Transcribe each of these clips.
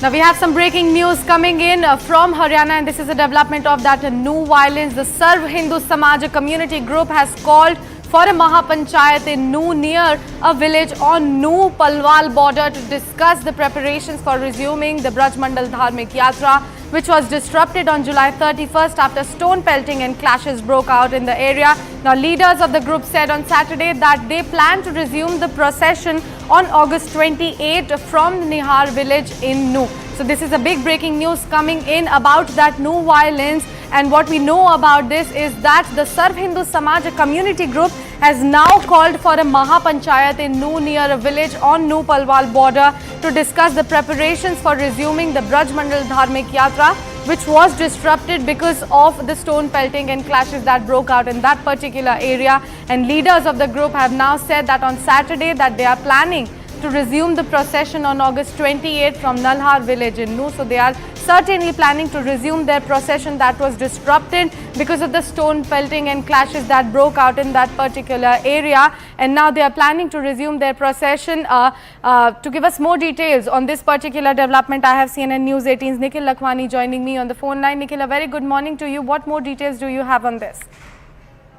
Now we have some breaking news coming in from Haryana, and this is a development of that Nuh violence. The Sarv Hindu Samaj community group has called for a maha panchayat in Nuh near a village on Nuh-Palwal border to discuss the preparations for resuming the Brajmandal Dharmik Yatra, which was disrupted on July 31st after stone pelting and clashes broke out in the area. Now, leaders of the group said on Saturday that they plan to resume the procession on August 28 from Nihar village in Nuh. So, this is a big breaking news coming in about that Nuh violence. And what we know about this is that the Sarv Hindu Samaj community group has now called for a maha panchayat in Nuh near a village on Nuh-Palwal border to discuss the preparations for resuming the Brajmandal Dharmik Yatra, which was disrupted because of the stone pelting and clashes that broke out in that particular area. And leaders of the group have now said that on Saturday that they are planning to resume the procession on August 28 from Nalhar village in Nuh. So they are certainly planning to resume their procession that was disrupted because of the stone pelting and clashes that broke out in that particular area. And now they are planning to resume their procession. To give us more details on this particular development, I have CNN News 18's Nikhil Lakhwani joining me on the phone line. Nikhil, a very good morning to you. What more details do you have on this?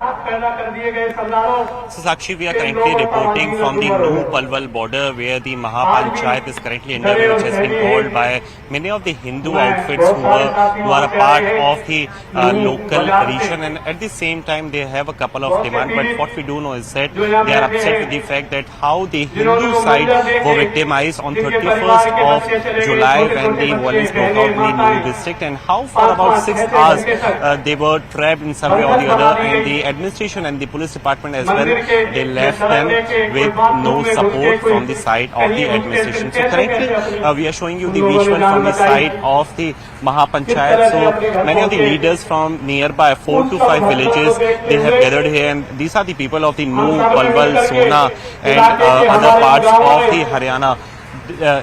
So Sakshi, we are currently reporting from the Nuh-Palwal border where the Maha Panchayat is currently underway, which has been called by many of the Hindu outfits who are a part of the local region, and at the same time they have a couple of demands. But what we do know is that they are upset with the fact that how the Hindu side were victimized on 31st of July when the violence broke out in the Nuh district, and how for about 6 hours they were trapped in some way or the other, and the administration and the police department as well, they left them with no support from the side of the administration. So currently we are showing you the visual from the side of the Maha Panchayat. So many of the leaders from nearby 4 to 5 villages, they have gathered here, and these are the people of the Nuh, Palwal, Sona and other parts of the Haryana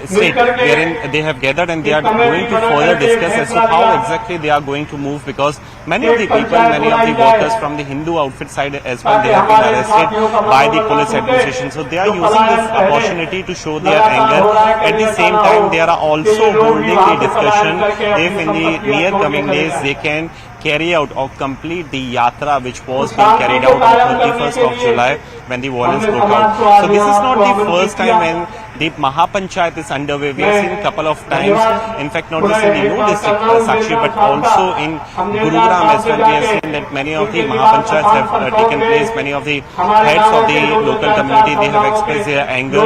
state wherein they have gathered, and they are going to further discuss as to how exactly they are going to move, because many of the people, many of the workers from the Hindu outfit side as well, they have been arrested by the police administration. So they are using this opportunity to show their anger. At the same time, they are also holding a discussion if in the near coming days they can carry out or complete the yatra which was being carried out on 31st of July when the violence broke out. So this is not the first time when the Maha Panchayat is underway. We have seen a couple of times, in fact not just in the Nuh district, Sakshi, but also in Gurgaon as well. We have seen that many of the Maha Panchayats have taken place. Many of the heads of the local community, they have expressed their anger.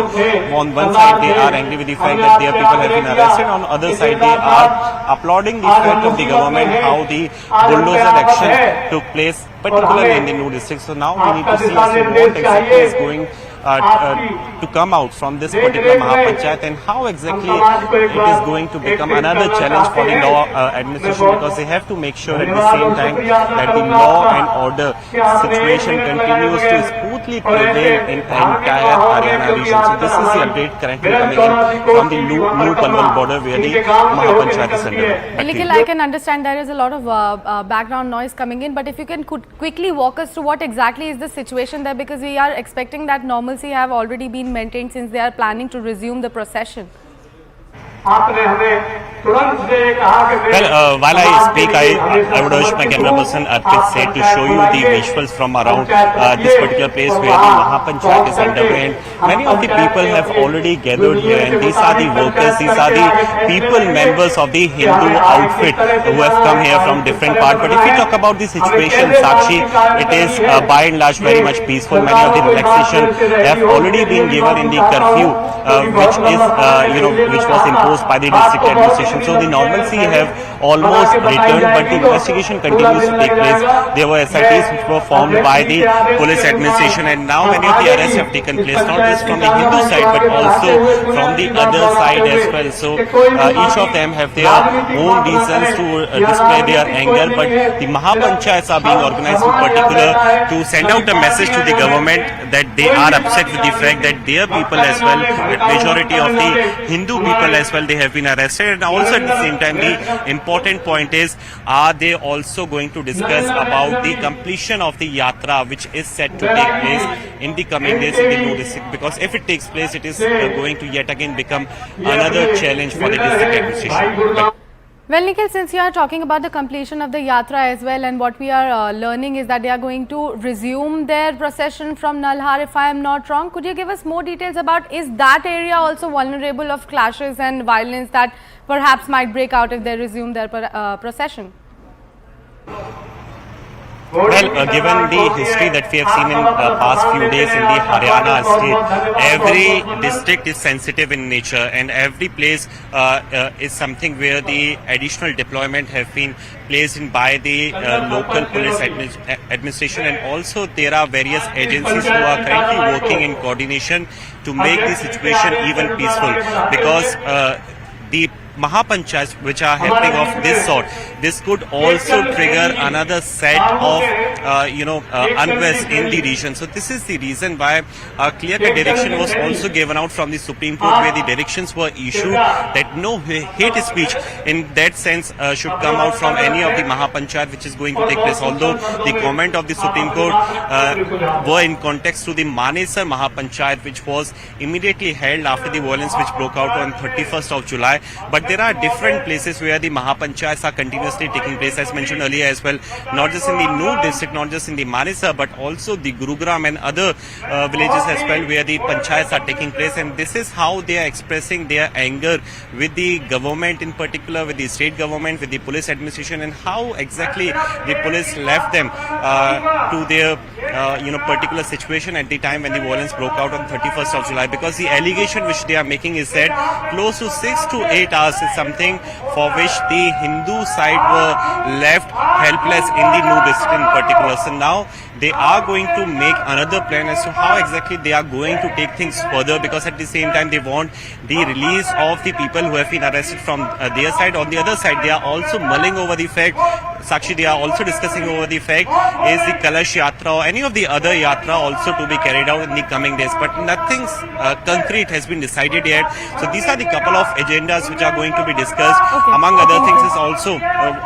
On one side they are angry with the fact that their people have been arrested. On the other side they are applauding the fact of the government how the bulldozer action took place, particularly in the Nuh district. So now we need to see as to what exactly is going to come out from this particular Maha Panchayat, and how exactly it is going to become another challenge for the law administration, because they have to make sure at the same time that the law and order situation continues to smoothly prevail in the entire Haryana region. So this is the update currently coming in from the Nuh-Palwal border where the Maha Panchayat is under. Nikhil, I can understand there is a lot of background noise coming in, but if you can quickly walk us through what exactly is the situation there, because we are expecting that normalcy have already been maintained since they are planning to resume the procession. Well, while I speak, I would urge my camera person Arpit to show you the visuals from around this particular place where the Maha Panchayat is underway, and many of the people have already gathered here, and these are the workers, these are the people, members of the Hindu outfit who have come here from different parts. But if we talk about the situation, Sakshi, it is by and large very much peaceful. Many of the relaxation have already been given in the curfew which is which was imposed by the district administration. So the normalcy have almost returned, but the investigation continues to take place. There were SITs which were formed by the police administration, and now many of the arrests have taken place, not just from the Hindu side but also from the other side as well. So each of them have their own reasons to display their anger, but the Maha Panchayats are being organized in particular to send out a message to the government that they are upset with the fact that their people as well, that majority of the Hindu people as well, they have been arrested. And also at the same time, the important point is, are they also going to discuss about the completion of the yatra, which is set to take place in the coming days in the Nuh district? Because if it takes place, it is going to yet again become another challenge for the district administration. Well, Nikhil, since you are talking about the completion of the yatra as well, and what we are learning is that they are going to resume their procession from Nalhar, if I am not wrong. Could you give us more details about, is that area also vulnerable of clashes and violence that perhaps might break out if they resume their procession? Well, given the history that we have seen in the past few days in the Haryana state, every district is sensitive in nature, and every place is something where the additional deployment have been placed in by the local police administration, and also there are various agencies who are currently working in coordination to make the situation even peaceful, because the maha panchayats which are happening of this sort, this could also trigger another set of unrest in the region. So this is the reason why a clear-cut direction was also given out from the Supreme Court, where the directions were issued that no hate speech in that sense should come out from any of the maha panchayat which is going to take place. Although the comment of the Supreme Court were in context to the Manesar maha panchayat, which was immediately held after the violence which broke out on 31st of July. But there are different places where the maha panchayats are continuously taking place, as mentioned earlier as well, not just in the Nuh district, not just in the Manesar, but also the Gurgaon and other villages as well, where the panchayats are taking place. And this is how they are expressing their anger with the government, in particular with the state government, with the police administration, and how exactly the police left them to their particular situation at the time when the violence broke out on 31st of July. Because the allegation which they are making is that close to 6 to 8 hours is something for which the Hindu side were left helpless in the Nuh district in particular. So now they are going to make another plan as to how exactly they are going to take things further, because at the same time they want the release of the people who have been arrested from their side. On the other side, they are also mulling over the fact, Sakshi, they are also discussing over the fact, is the Kalash Yatra or any of the other Yatra also to be carried out in the coming days. But nothing concrete has been decided yet. So these are the couple of agendas which are going to be discussed. Okay. Among other things is also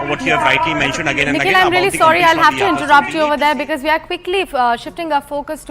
what you have rightly mentioned again and Nikhil, again. I'm really sorry, I'll have to interrupt you over there, because we are quickly shifting our focus to